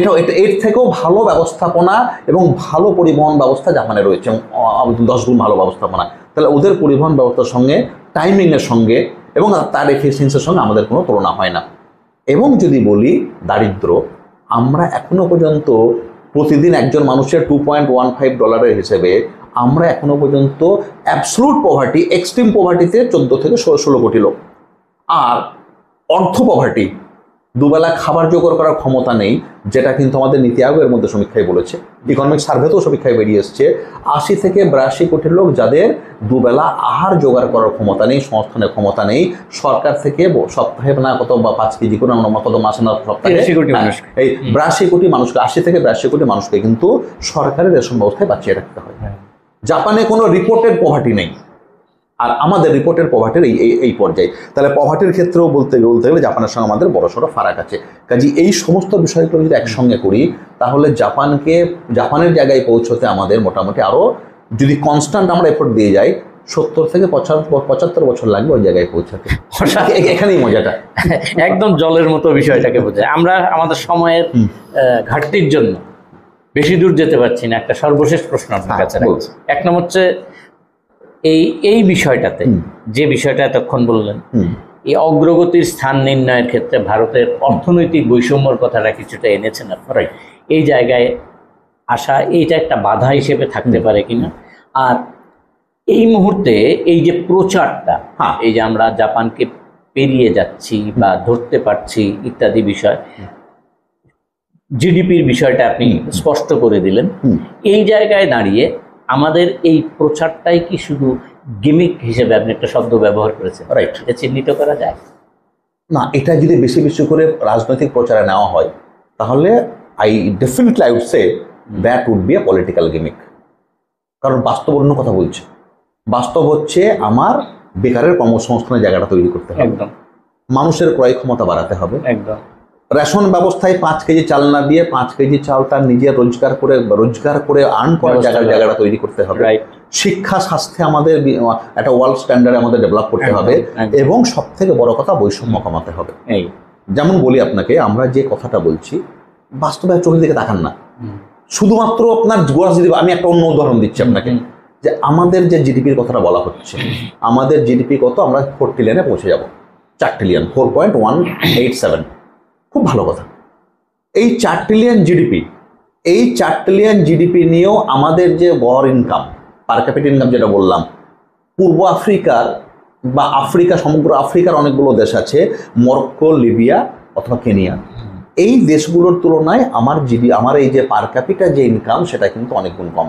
এর থেকেও ভালো ব্যবস্থাপনা এবং ভালো পরিবহন ব্যবস্থা জাপানে রয়েছে, এবং 10 গুণ ভালো ব্যবস্থাপনা। তাহলে ওদের পরিবহন ব্যবস্থার সঙ্গে, টাইমিংয়ের সঙ্গে এবং তার এফিসিয়েন্সির সঙ্গে আমাদের কোনো তুলনা হয় না। এবং যদি বলি দারিদ্র, আমরা এখনো পর্যন্ত প্রতিদিন একজন মানুষের $2.15 হিসেবে আমরা এখনো পর্যন্ত অ্যাবসলুট পভার্টি, এক্সট্রিম পভার্টিতে 14 থেকে 16 কোটি লোক। আর অর্থ পভার্টি, দুবেলা খাবার জোগাড় করার ক্ষমতা নেই, যেটা কিন্তু আমাদের নীতি আয়োগের মধ্যে সমীক্ষায় বলেছে, ইকোনমিক সার্ভেতেও সমীক্ষায় বেরিয়ে এসছে, 80 থেকে 82 কোটি লোক যাদের দুবেলা আহার জোগাড় করার ক্ষমতা নেই, সংস্থানের ক্ষমতা নেই। সরকার থেকে সপ্তাহে না কত বা 5 কেজি করে কত মাসে না সপ্তাহে এই 82 কোটি মানুষকে, 80 থেকে 82 কোটি মানুষকে কিন্তু সরকারের রেশন ব্যবস্থায় বাঁচিয়ে রাখতে হয়। জাপানে কোনো রিপোর্টেড পভার্টি নেই, আর আমাদের রিপোর্টের পভার্টির এই পর্যায়ে। তাহলে পভার্টির ক্ষেত্রেও বলতে গেলে জাপানের সঙ্গে আমাদের বড়সড় ফারাক আছে। কাজে এই সমস্ত বিষয়গুলো যদি একসঙ্গে করি, তাহলে জাপানের জায়গায় পৌঁছতে আমাদের মোটামুটি আরও যদি কনস্ট্যান্ট আমরা এফোর্ট দিয়ে যাই, 70 থেকে 75 বছর লাগবে ওই জায়গায় পৌঁছাতে। এখানেই মজাটা। একদম জলের মতো বিষয়টাকে বোঝায়। আমরা আমাদের সময়ের ঘাটতির জন্য বেশি দূর যেতে পারছি না। একটা সর্বশেষ প্রশ্ন আপনার কাছে। 1 নম্বর হচ্ছে এই বিষয়টাতে, যে বিষয়টা এতক্ষণ বললেন, এই অগ্রগতির স্থান নির্ণয়ের ক্ষেত্রে ভারতের অর্থনৈতিক বৈষম্যর কথাটা কিছুটা এনেছেন আপনারা, এই জায়গায় আসা এইটা একটা বাধা হিসেবে থাকতে পারে কিনা? আর এই মুহূর্তে এই যে প্রচারটা, এই যে আমরা জাপানকে পেরিয়ে যাচ্ছি বা ধরতে পারছি ইত্যাদি বিষয়, জিডিপির বিষয়টা আপনি স্পষ্ট করে দিলেন, এই জায়গায় দাঁড়িয়ে আমাদের এই প্রচারটাই কি শুধু গিমিক হিসেবে, আপনি একটা শব্দ ব্যবহার করেছেন, রাইট, এটা চিহ্নিত করা যায় না? এটা যদি বেশি বেশি করে রাজনৈতিক প্রচারে নেওয়া হয়, তাহলে I would say that would be a political gimmick. কারণ বাস্তব অন্য কথা বলছে। বাস্তব হচ্ছে আমার বেকারের কর্মসংস্থানের জায়গাটা তৈরি করতে হবে, একদম মানুষের ক্রয় ক্ষমতা বাড়াতে হবে, একদম রেশন ব্যবস্থায় 5 কেজি চাল না দিয়ে 5 কেজি চাল তার নিজের রোজগার করে আর্ন করার জায়গাটা তৈরি করতে হবে। রাইট। শিক্ষা স্বাস্থ্যে আমাদের একটা ওয়ার্ল্ড স্ট্যান্ডার্ডে আমাদের ডেভেলপ করতে হবে, এবং সব থেকে বড় কথা বৈষম্য কমাতে হবে। এই যেমন বলি আপনাকে, আমরা যে কথাটা বলছি বাস্তবে চোখের দিকে তাকান না, শুধুমাত্র আপনার গোড়া যদি আমি একটা অন্য উদাহরণ দিচ্ছি আপনাকে, যে আমাদের যে জিডিপির কথাটা বলা হচ্ছে, আমাদের জিডিপি কত, আমরা 4 ট্রিলিয়নে পৌঁছে যাব, 4 ট্রিলিয়ন 4.187, খুব ভালো কথা। এই 4 ট্রিলিয়ন জিডিপি, এই 4 ট্রিলিয়ন জিডিপি নিয়েও আমাদের যে গড় ইনকাম, পার ক্যাপিটা ইনকাম যেটা বললাম, পূর্ব আফ্রিকার বা আফ্রিকা, সমগ্র আফ্রিকার অনেকগুলো দেশ আছে, মরক্কো, লিবিয়া অথবা কেনিয়া, এই দেশগুলোর তুলনায় আমার এই যে পার ক্যাপিটা যে ইনকাম সেটা কিন্তু অনেক গুণ কম।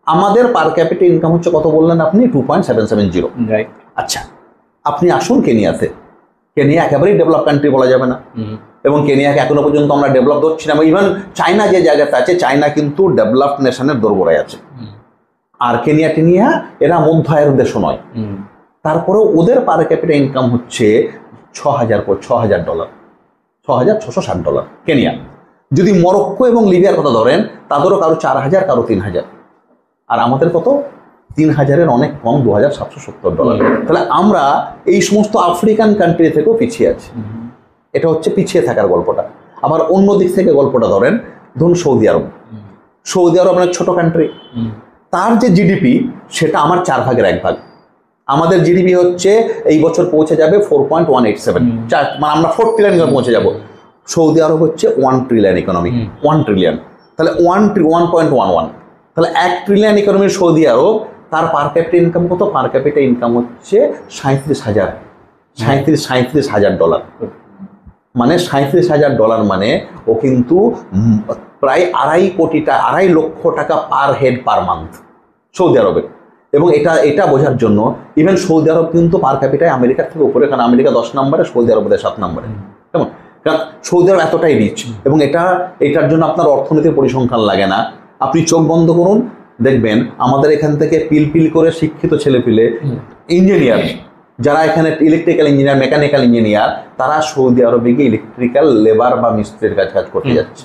আমাদের পার ক্যাপিটা ইনকাম হচ্ছে কত বললেন আপনি? 2.770। রাইট। আচ্ছা, আপনি আসুন কেনিয়াতে। কেনিয়া একেবারেই ডেভেলপ কান্ট্রি বলা যাবে না, এবং কেনিয়াকে এখনো পর্যন্ত আমরা ডেভেলপ ধরছি না। ইভেন চায়না যে জায়গাতে আছে, চায়না কিন্তু ডেভেলপড নেশনের দোরগোড়ায় আছে, আর কেনিয়া এরা মধ্য আয়ের দেশও নয়। তারপরেও ওদের পার ক্যাপিটা ইনকাম হচ্ছে $6,000, $6,660 কেনিয়া। যদি মরক্কো এবং লিবিয়ার কথা ধরেন, তাদেরও কারো 4,000, কারো 3,000, আর আমাদের কত? 3,000-এর অনেক কম, $2,770। তাহলে আমরা এই সমস্ত আফ্রিকান কান্ট্রি থেকেও পিছিয়ে আছি। এটা হচ্ছে পিছিয়ে থাকার গল্পটা। আবার অন্য দিক থেকে গল্পটা ধরেন, ধরুন সৌদি আরব। সৌদি আরব অনেক ছোট কান্ট্রি, তার যে জিডিপি সেটা আমার 4 ভাগের 1 ভাগ। আমাদের জিডিপি হচ্ছে এই বছর পৌঁছে যাবে 4.187, মানে আমরা 4 ট্রিলিয়ন পৌঁছে যাব। সৌদি আরব হচ্ছে 1 ট্রিলিয়ন ইকোনমি, 1 ট্রিলিয়ন, তাহলে 1.11, তাহলে 1 ট্রিলিয়ন ইকোনমির সৌদি আরব, তার পার ক্যাপিটা ইনকাম কত? পার ক্যাপিটা ইনকাম হচ্ছে $37,000, মানে $37,000, মানে ও কিন্তু প্রায় 2.5 লক্ষ টাকা per head per month Saudi আরবের। এবং এটা বোঝার জন্য ইভেন সৌদি আরব কিন্তু পার ক্যাপিটায় আমেরিকার থেকে উপরে, কারণ আমেরিকা 10 নম্বরে, সৌদি আরব 7 নম্বরে, কেমন? কারণ সৌদি আরব এতটাই রিচ, এবং এটার জন্য আপনার অর্থনীতির পরিসংখ্যান লাগে না। আপনি চোখ বন্ধ করুন, দেখবেন আমাদের এখান থেকে পিল করে শিক্ষিত ছেলেপিলে ইঞ্জিনিয়ার, যারা এখানে ইলেকট্রিক্যাল ইঞ্জিনিয়ার, মেকানিক্যাল ইঞ্জিনিয়ার, তারা সৌদি আরবে গিয়ে ইলেকট্রিক্যাল লেবার বা মিস্ত্রির কাজ করতে যাচ্ছে,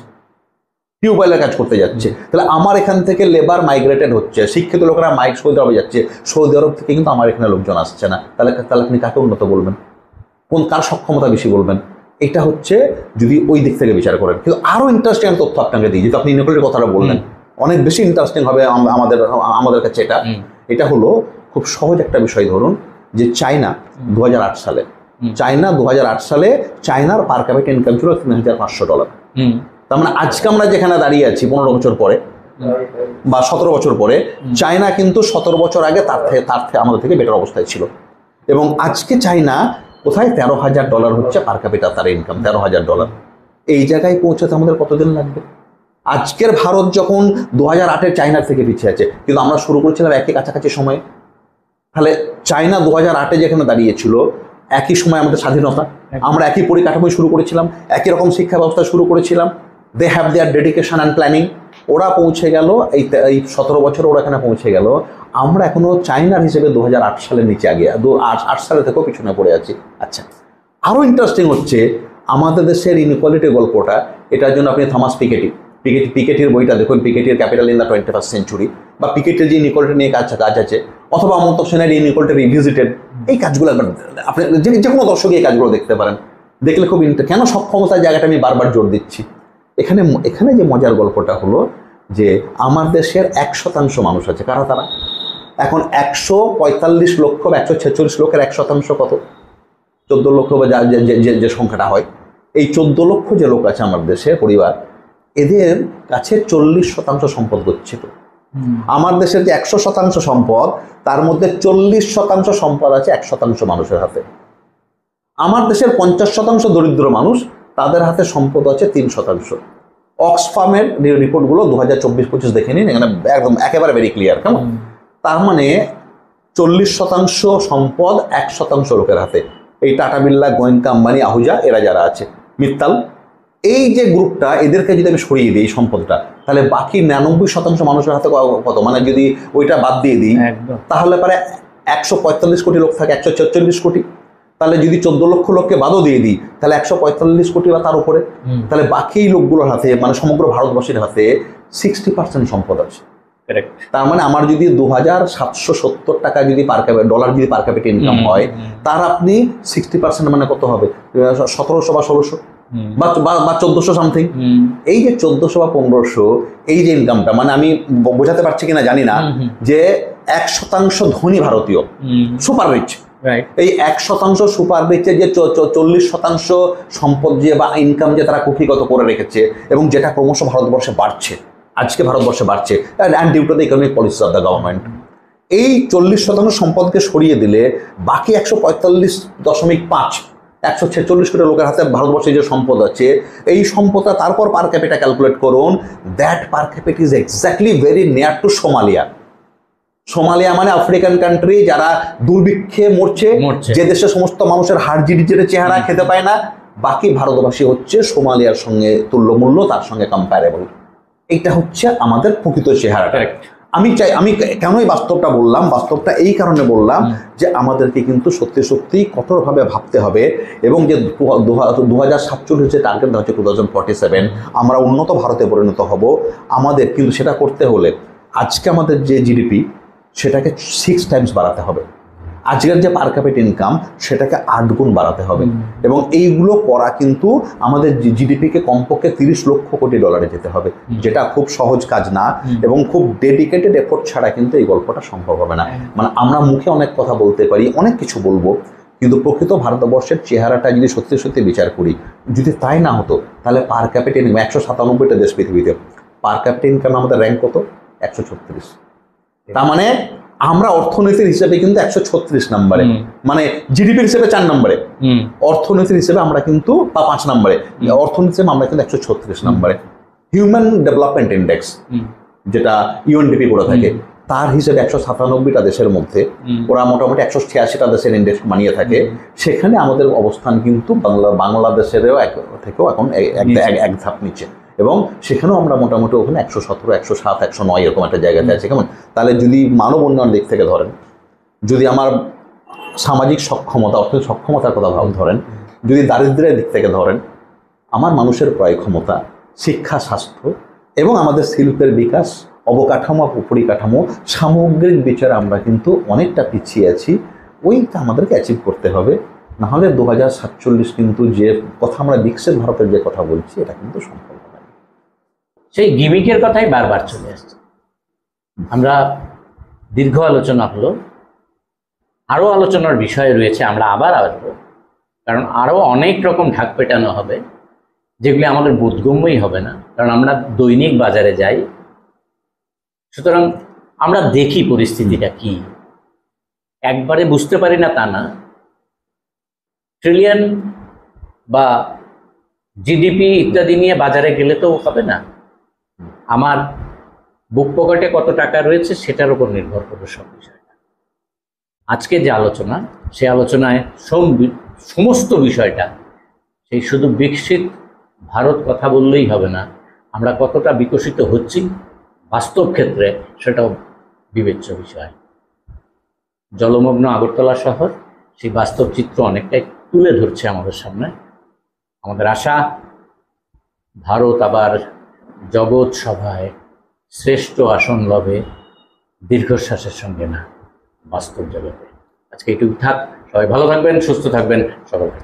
টিউবওয়েলের কাজ করতে যাচ্ছে। তাহলে আমার এখান থেকে লেবার মাইগ্রেটেড হচ্ছে, শিক্ষিত লোকেরা সৌদি আরবে যাচ্ছে, সৌদি আরব থেকে কিন্তু আমার এখানে লোকজন আসছে না। তাহলে আপনি কাকে উন্নত বলবেন? কার সক্ষমতা বেশি বলবেন? এটা হচ্ছে যদি ওই দিক থেকে বিচার করেন। কিন্তু আরো ইন্টারেস্টিং তথ্য আপনাকে দিই, যেহেতু আপনি ইনইকুয়ালিটির কথাটা বললেন, অনেক বেশি ইন্টারেস্টিং হবে আমাদের কাছে। এটা হলো খুব সহজ একটা বিষয়। ধরুন যে চায়না 2008 সালে, চায়নার পার ক্যাপিটা ইনকাম ছিল $3,500। তার মানে আজকে আমরা যেখানে দাঁড়িয়ে আছি 15 বছর পরে বা 17 বছর পরে, চায়না কিন্তু 17 বছর আগে তার থেকে আমাদের থেকে বেটার অবস্থায় ছিল। এবং আজকে চায়না কোথায়? $13,000 হচ্ছে পার ক্যাপিটা তার ইনকাম, $13,000। এই জায়গায় পৌঁছাতে আমাদের কতদিন লাগবে? আজকের ভারত যখন 2008-এর চায়নার থেকে পিছিয়ে আছে, কিন্তু আমরা শুরু করেছিলাম একই কাছাকাছি সময়ে। তাহলে চায়না 2008-এ যেখানে দাঁড়িয়েছিল, একই সময় আমাদের স্বাধীনতা, আমরা একই পরিকাঠামোয় শুরু করেছিলাম, একই রকম শিক্ষা ব্যবস্থা শুরু করেছিলাম। They have their dedication and planning. ওরা পৌঁছে গেল, এই 17 বছর ওরা এখানে পৌঁছে গেল। আমরা এখনো চায়নার হিসেবে 2008 সালের নিচে আগে, 2008 সালে থেকেও পিছনে পড়ে আছি। আচ্ছা, আরও ইন্টারেস্টিং হচ্ছে আমাদের দেশের ইনইকুয়ালিটির গল্পটা। এটার জন্য আপনি থমাস পিকেটির বইটা দেখুন, পিকেটির capital in the 21st century, বা পিকেটির যে ইনইকুয়ালিটি নিয়ে কাজ আছে, অথবা অমর্ত্য সেনের ইনইকুয়ালিটি রিভিজিটেড, এই কাজগুলো আপনি যে কোনো দর্শক এই কাজগুলো দেখতে পারেন। দেখলে খুব কেন সক্ষমতার জায়গাটা আমি বারবার জোর দিচ্ছি। এখানে যে মজার গল্পটা হলো যে আমার দেশের 1% মানুষ আছে। কারা তারা? এখন 145 লক্ষ বা 146 লোকের 1% কত? 14 লক্ষ বা যে সংখ্যাটা হয়, এই 14 লক্ষ যে লোক আছে আমার দেশের পরিবার, এদের কাছে 40% সম্পদ গচ্ছিত। আমার দেশের যে 100% সম্পদ, তার মধ্যে 40% সম্পদ আছে 1% মানুষের হাতে। আমার দেশের 50% দরিদ্র মানুষ, তাদের হাতে সম্পদ আছে 3%। অক্সফামের রিপোর্টগুলো 2024-25 দেখে নিন, এখানে একদম একেবারে ভেরি ক্লিয়ার। কেমন? তার মানে 40% সম্পদ 1% লোকের হাতে। এই টাটা, বিড়লা, গোয়েঙ্কা, আম্বানি, আহুজা, এরা যারা আছে, মিত্তাল, এই যে গ্রুপটা, এদেরকে যদি আমি সরিয়ে দিই এই সম্পদটা, তাহলে বাকি 99% মানুষের হাতে কত? মানে যদি ওইটা বাদ দিয়ে দিই, তাহলে পরে 145 কোটি লোক থাকে 144 কোটি, তাহলে যদি 14 লক্ষ লোককে বাদও দিয়ে দিই তাহলে 145 কোটি বা তার উপরে, তাহলে বাকি লোকগুলোর হাতে মানে সমগ্র ভারতবর্ষের হাতে 60% সম্পদ আছে। তার মানে আমার যদি 2770 টাকা যদি ডলার যদি পার ক্যাপিটা ইনকাম হয়, তার আপনি 60% মানে কত হবে, 1700 বা 1600 বা 1400 সামথিং। এই যে 1400 বা 1500 এই যে ইনকামটা, মানে আমি বোঝাতে পারছি কিনা জানি না, যে 1% ধনী ভারতীয় সুপার রিচ, এই 1% সুপার রিচের যে 40% সম্পদ যে বা ইনকাম যে তারা কুঠিগত করে রেখেছে এবং যেটা ক্রমশ ভারতবর্ষে বাড়ছে, আজকে ভারতবর্ষে বাড়ছে, and due to the economic policies of the government, এই 40% সম্পদকে সরিয়ে দিলে বাকি 145.5 146 কোটি লোকের হাতে ভারতবর্ষে যে সম্পদ আছে, এই সম্পদটা তারপর পার ক্যাপিটা ক্যালকুলেট করুন, that per capital is exactly very near to Somalia. Somalia মানে আফ্রিকান কান্ট্রি, যারা দুর্ভিক্ষে মরছে, যে দেশে সমস্ত মানুষের হাড়-জিড়ির চেহারা খেতে পায় না, বাকি ভারতবাসী হচ্ছে সোমালিয়ার সঙ্গে তুল্যমূল্য, তার সঙ্গে কম্পারেবল। এইটা হচ্ছে আমাদের প্রকৃত চেহারাটা। আমি কেন এই বাস্তবটা বললাম, বাস্তবটা এই কারণে বললাম যে আমাদেরকে কিন্তু সত্যি সত্যি কঠোরভাবে ভাবতে হবে, এবং যে 2047 যে টার্গেট দেওয়া হচ্ছে 2047 আমরা উন্নত ভারতে পরিণত হব, আমাদের কিন্তু সেটা করতে হলে আজকে আমাদের যে জিডিপি সেটাকে 6 টাইমস বাড়াতে হবে, আজকের যে পার ক্যাপিটা ইনকাম সেটাকে 8 গুণ বাড়াতে হবে, এবং এইগুলো করা কিন্তু আমাদের জিডিপিকে কমপক্ষে 30 লক্ষ কোটি ডলারে যেতে হবে, যেটা খুব সহজ কাজ না, এবং খুব ডেডিকেটেড এফোর্ট ছাড়া কিন্তু এই গল্পটা সম্ভব হবে না। মানে আমরা মুখে অনেক কথা বলতে পারি, অনেক কিছু বলবো, কিন্তু প্রকৃত ভারতবর্ষের চেহারাটা যদি সত্যি সত্যি বিচার করি, যদি তাই না হতো তাহলে পার ক্যাপিটা ইনকাম 197টা দেশ পৃথিবীতে, পার ক্যাপিটা ইনকাম আমাদের র্যাঙ্ক কত 136। তার মানে আমরা অর্থনীতির হিসেবে কিন্তু 136 নম্বরে, মানে জিডিপির হিসেবে 4 নম্বরে, অর্থনীতির হিসেবে আমরা কিন্তু বা 5 নম্বরে, অর্থনীতি হিসেবে আমরা কিন্তু 136 নম্বরে। হিউম্যান ডেভেলপমেন্ট ইন্ডেক্স যেটা ইউএনডিপি করে থাকে, তার হিসেবে 197টা দেশের মধ্যে ওরা মোটামুটি 186টা দেশের ইন্ডেক্স বানিয়ে থাকে, সেখানে আমাদের অবস্থান কিন্তু বাংলাদেশেরও থেকেও এখন এক ধাপ নিচে, এবং সেখানেও আমরা মোটামুটি ওখানে 117, 107, 109 এরকম একটা জায়গাতে আছে। কেমন? তাহলে যদি মানব উন্নয়ন দিক থেকে ধরেন, যদি আমার সামাজিক সক্ষমতা, অর্থনৈতিক সক্ষমতার কথা ধরেন, যদি দারিদ্র্যের দিক থেকে ধরেন, আমার মানুষের ক্রয় ক্ষমতা, শিক্ষা, স্বাস্থ্য এবং আমাদের শিল্পের বিকাশ, অবকাঠামো, পরিকাঠামো, সামগ্রিক বিচারে আমরা কিন্তু অনেকটা পিছিয়ে আছি। ওইটা আমাদেরকে অ্যাচিভ করতে হবে, নাহলে 2047 কিন্তু যে কথা আমরা বিকশিত ভারতের যে কথা বলছি এটা কিন্তু সম্ভব হবে না। সেই গিমিকের কথাই বারবার চলে আসছে। আমরা দীর্ঘ আলোচনা হলো, আরও আলোচনার বিষয় রয়েছে, আমরা আবার আসবো, কারণ আরও অনেক রকম ঢাক পেটানো হবে যেগুলি আমাদের বোধগম্যই হবে না, কারণ আমরা দৈনিক বাজারে যাই, সুতরাং আমরা দেখি পরিস্থিতিটা কি, একবারে বুঝতে পারি না তা না। ট্রিলিয়ন বা জিডিপি ইত্যাদি নিয়ে বাজারে গেলে তো হবে না, আমার বুক পকেটে কত টাকা রয়েছে সেটার উপর নির্ভর করবে সব বিষয়টা। আজকে যে আলোচনা, সে আলোচনায় সমস্ত বিষয়টা সেই শুধু বিকশিত ভারত কথা বললেই হবে না, আমরা কতটা বিকশিত হচ্ছি বাস্তব ক্ষেত্রে সেটাও বিবেচ্য বিষয়। জলমগ্ন আগরতলা শহর সেই বাস্তব চিত্র অনেকটাই তুলে ধরছে আমাদের সামনে। আমাদের আশা ভারত আবার জগৎ সভায় শ্রেষ্ঠ আসন লবে দীর্ঘশ্বাসের সঙ্গে না, বাস্তব জগতে। আজকে এটুকু থাক, সবাই ভালো থাকবেন, সুস্থ থাকবেন, সকলকে